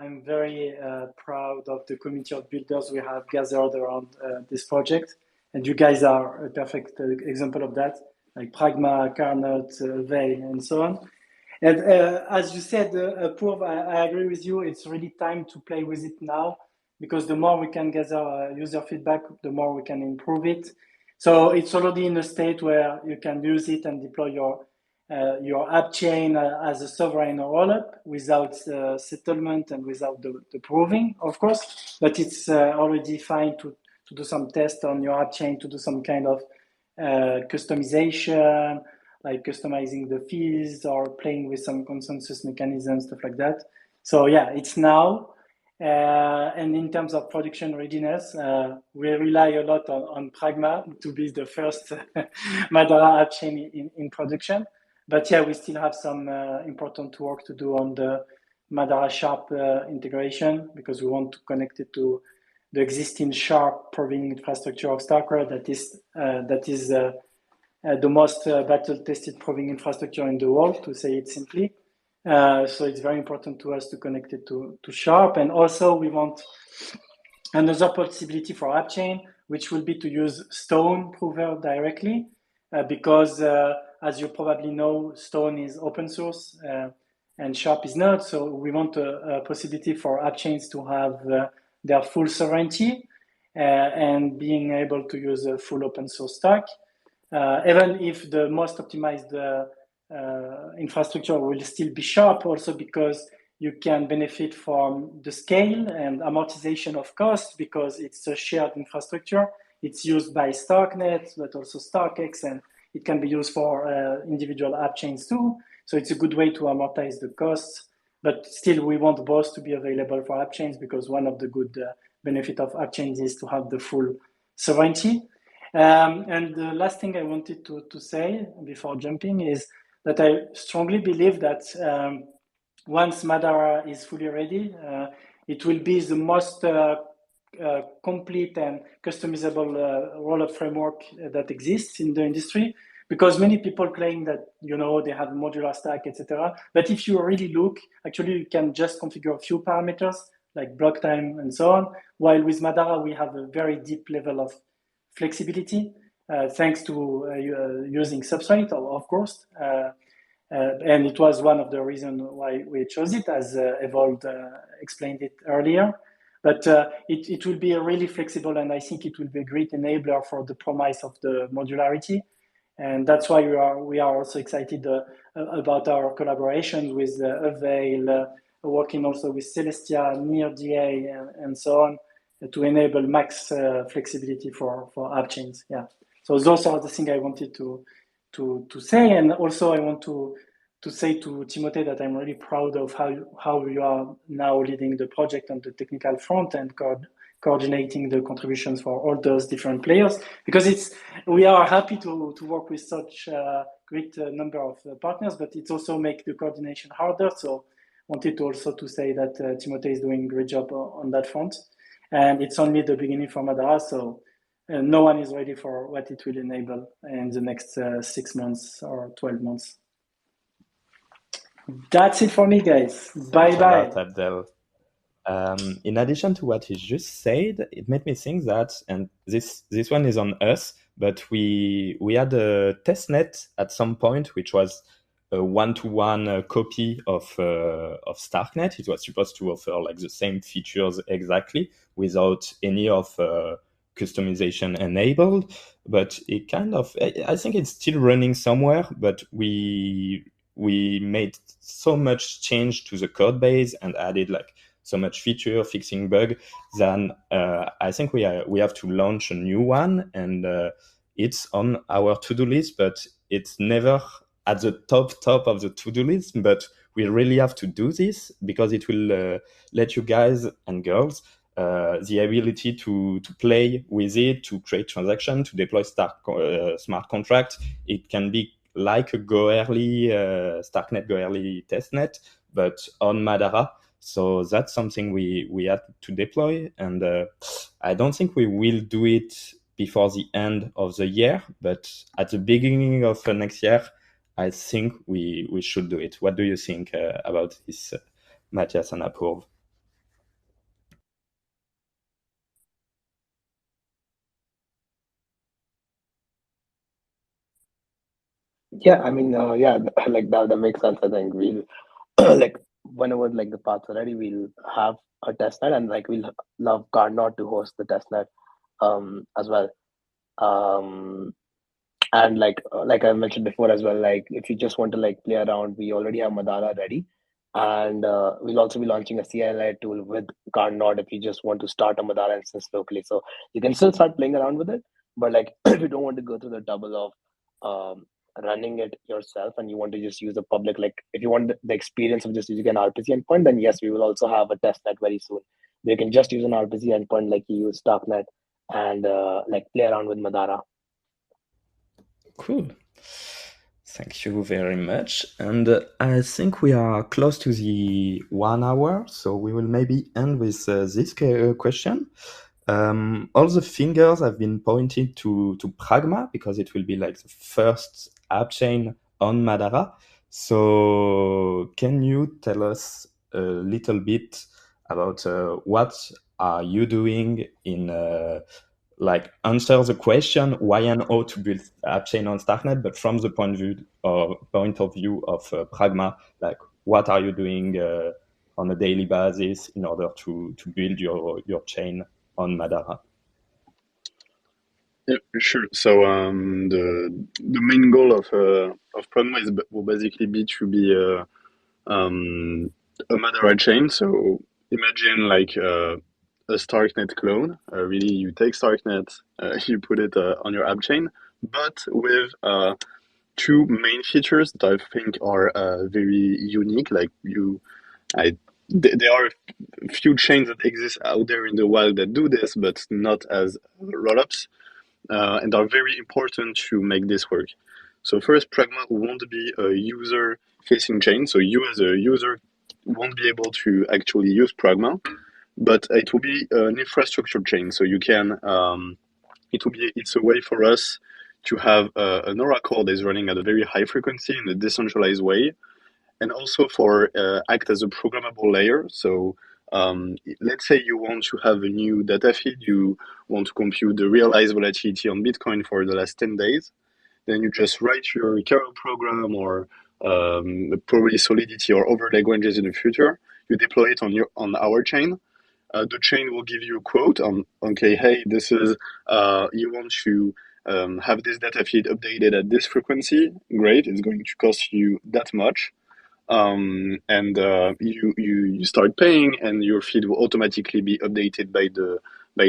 Speaker 5: I'm very proud of the community of builders we have gathered around this project, and you guys are a perfect example of that, like Pragma, Karnot, Avail, and so on. And as you said, Purv, I agree with you. It's really time to play with it now, because the more we can gather user feedback, the more we can improve it. So it's already in a state where you can use it and deploy your app chain as a sovereign rollup without settlement and without the proving, of course. But it's already fine to do some tests on your app chain, to do some kind of customization, like customizing the fees or playing with some consensus mechanisms, stuff like that. So yeah, it's now. And in terms of production readiness, we rely a lot on Pragma to be the first Madara app chain in production. But yeah, we still have some important work to do on the Madara Sharp integration, because we want to connect it to the existing Sharp proving infrastructure of Starkware that is the most battle-tested proving infrastructure in the world, to say it simply. So it's very important to us to connect it to Sharp. And also we want another possibility for AppChain, which will be to use Stone Prover directly, because as you probably know, Stone is open source and Sharp is not. So we want a possibility for AppChains to have their full sovereignty and being able to use a full open source stack. Even if the most optimized infrastructure will still be Sharp, also because you can benefit from the scale and amortization of costs, because it's a shared infrastructure. It's used by Starknet, but also StarkX, and it can be used for individual app chains too. So it's a good way to amortize the costs. But still, we want both to be available for app chains, because one of the good benefit of app chains is to have the full sovereignty. And the last thing I wanted to say before jumping is that I strongly believe that once Madara is fully ready, it will be the most complete and customizable rollup framework that exists in the industry. Because many people claim that they have a modular stack, etc. But if you really look, actually you can just configure a few parameters like block time and so on. While with Madara we have a very deep level of flexibility, thanks to using Substrate, of course. And it was one of the reasons why we chose it, as Evold explained it earlier. But it will be really flexible, and I think it will be a great enabler for the promise of the modularity. And that's why we are also excited about our collaboration with Avail, working also with Celestia, NearDA, and so on, to enable max flexibility for app chains. Yeah. So those are the things I wanted to say. And also I want to say to Timothée that I'm really proud of how you are now leading the project on the technical front and coordinating the contributions for all those different players, because we are happy to work with such a great number of partners, but it also makes the coordination harder. So wanted to also to say that Timothée is doing a great job on that front. And it's only the beginning for Madara, so no one is ready for what it will enable in the next 6 months or 12 months. That's it for me, guys. Bye-bye.
Speaker 1: Abdel. In addition to what he just said, it made me think that, and this one is on us, but we had a testnet at some point, which was a one-to-one copy of Starknet. It was supposed to offer like the same features exactly without any of customization enabled, but it kind of, I think it's still running somewhere, but we made so much change to the code base and added like so much feature fixing bug, then I think we have to launch a new one, and it's on our to-do list, but it's never at the top of the to-do list. But we really have to do this because it will let you guys and girls the ability to play with it, to create transaction, to deploy smart contract. It can be like a Goerli Starknet Goerli testnet, but on Madara. So that's something we had to deploy, and I don't think we will do it before the end of the year, but at the beginning of next year, I think we should do it. What do you think about this, Matthias and Apurv?
Speaker 2: Yeah, I mean, yeah, like that makes sense. I think we'll like whenever like the paths are ready, we'll have a testnet, and like we'll love Karnot to host the testnet as well. Um, and like I mentioned before as well, like if you just want to like play around, we already have Madara ready, and we'll also be launching a CLI tool with Karnot if you just want to start a Madara instance locally. So you can still start playing around with it, but like if you don't want to go through the double of running it yourself and you want to just use a public, like if you want the experience of just using an RPC endpoint, then yes, we will also have a testnet very soon. You can just use an RPC endpoint like you use Darknet and like play around with Madara.
Speaker 1: Cool. Thank you very much. And I think we are close to the 1 hour, so we will maybe end with this question. All the fingers have been pointed to Pragma because it will be like the first app chain on Madara. So can you tell us a little bit about what are you doing in like answer the question why and how to build app chain on Starknet, but from the point of view of Pragma, like what are you doing on a daily basis in order to build your chain on Madara?
Speaker 4: Yeah, sure. So the main goal of Pragma will basically be to be a Madara chain. So imagine like a Starknet clone. Really, you take Starknet, you put it on your app chain, but with two main features that I think are very unique. Like there are a few chains that exist out there in the wild that do this, but not as rollups, and are very important to make this work. So first, Pragma won't be a user-facing chain. So you as a user won't be able to actually use Pragma, but it will be an infrastructure chain. So you can, it's a way for us to have an oracle that is running at a very high frequency in a decentralized way, and also for act as a programmable layer. So let's say you want to have a new data feed, you want to compute the realized volatility on Bitcoin for the last 10 days, then you just write your Carol program or probably Solidity or other languages in the future. You deploy it on our chain. The chain will give you a quote on, okay, hey, this is, you want to have this data feed updated at this frequency. Great, it's going to cost you that much. And you start paying, and your feed will automatically be updated by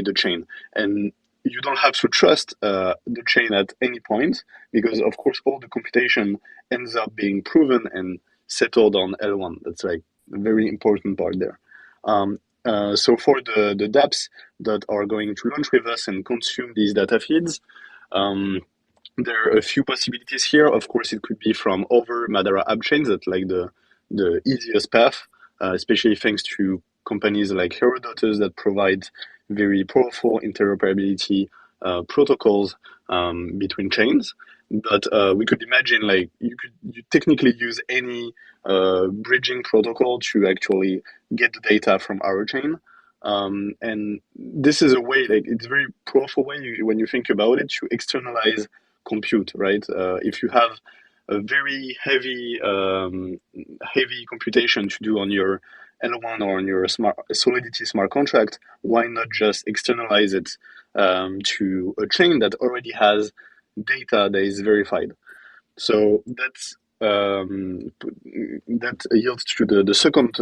Speaker 4: the chain. And you don't have to trust the chain at any point, because of course all the computation ends up being proven and settled on L1. That's like a very important part there. So for the dApps that are going to launch with us and consume these data feeds, there are a few possibilities here. Of course, it could be from other Madara app chains. That's like the easiest path, especially thanks to companies like Herodotus that provide very powerful interoperability protocols between chains. But we could imagine like you technically use any bridging protocol to actually get the data from our chain. And this is a way, like it's a very powerful way when you think about it, to externalize compute, right? If you have a very heavy computation to do on your L1 or on your Solidity smart contract, why not just externalize it to a chain that already has data that is verified? So that yields to the second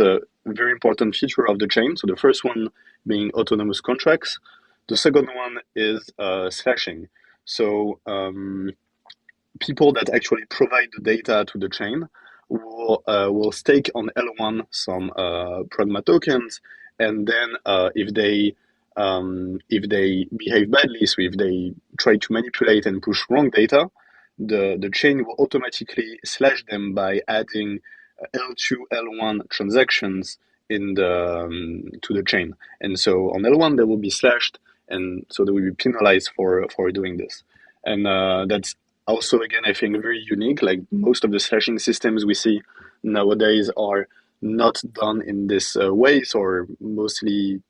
Speaker 4: very important feature of the chain. So the first one being autonomous contracts. The second one is slashing. So people that actually provide the data to the chain will stake on L1 some Pragma tokens, and then if they behave badly, so if they try to manipulate and push wrong data, the chain will automatically slash them by adding L2, L1 transactions in to the chain. And so on L1 they will be slashed, and so they will be penalized for doing this. And that's also, again, I think very unique. Like most of the slashing systems we see nowadays are not done in this ways, or mostly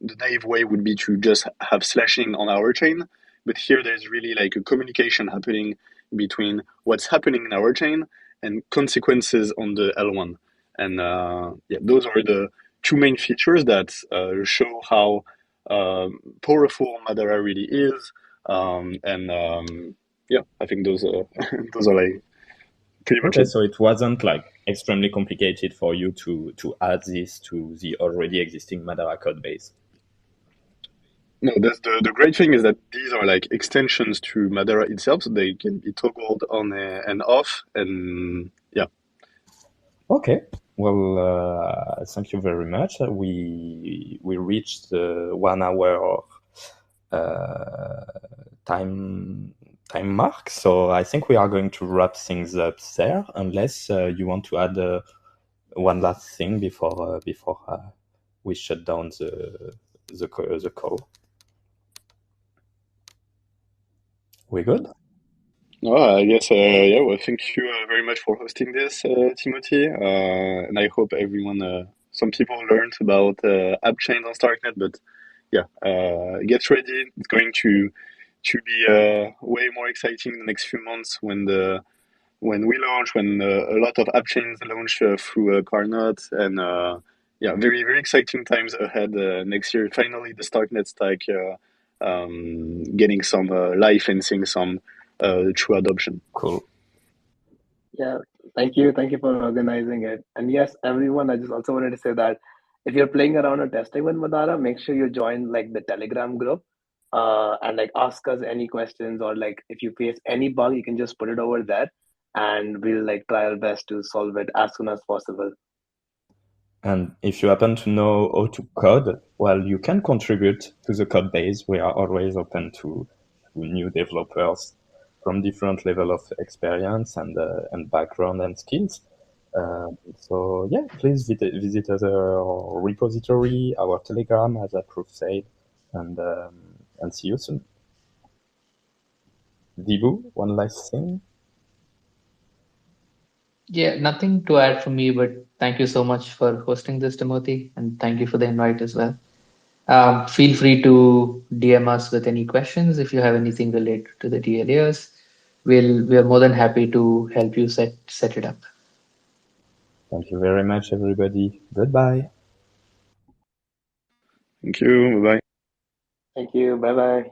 Speaker 4: the naive way would be to just have slashing on our chain. But here there's really like a communication happening between what's happening in our chain and consequences on the L1. And yeah, those are the two main features that show how powerful Madara really is. Yeah, I think those those are like pretty much
Speaker 1: Okay,
Speaker 4: it.
Speaker 1: so it wasn't like extremely complicated for you to add this to the already existing Madara code base.
Speaker 4: No, that's the great thing is that these are like extensions to Madara itself, so they can be toggled on and off, and yeah.
Speaker 1: Okay, well, thank you very much. We reached the 1 hour time mark, so I think we are going to wrap things up there, unless you want to add one last thing before we shut down the call. We good?
Speaker 4: No, I guess yeah. Well, thank you very much for hosting this, Timothy, and I hope everyone, some people learned about Appchains on Starknet, but yeah, get ready. It's going to be way more exciting the next few months when we launch, when a lot of app chains launch through Karnot, and yeah, very very exciting times ahead next year. Finally, the Starknet stack getting some life and seeing some true adoption.
Speaker 1: Cool.
Speaker 2: Yeah, thank you for organizing it. And yes, everyone, I just also wanted to say that if you're playing around or testing with Madara, make sure you join like the Telegram group, and like ask us any questions, or like if you face any bug, you can just put it over there, and we'll like try our best to solve it as soon as possible.
Speaker 1: And if you happen to know how to code, well, you can contribute to the code base. We are always open to new developers from different level of experience and background and skills. So yeah, please visit our repository, our Telegram, as Approve said, and see you soon. Dibu, one last thing.
Speaker 3: Yeah, nothing to add from me, but thank you so much for hosting this, Timothy, and thank you for the invite as well. Feel free to DM us with any questions if you have anything related to the DLAs. We are more than happy to help you set it up.
Speaker 1: Thank you very much, everybody. Goodbye.
Speaker 4: Thank you. Bye bye.
Speaker 2: Thank you. Bye bye.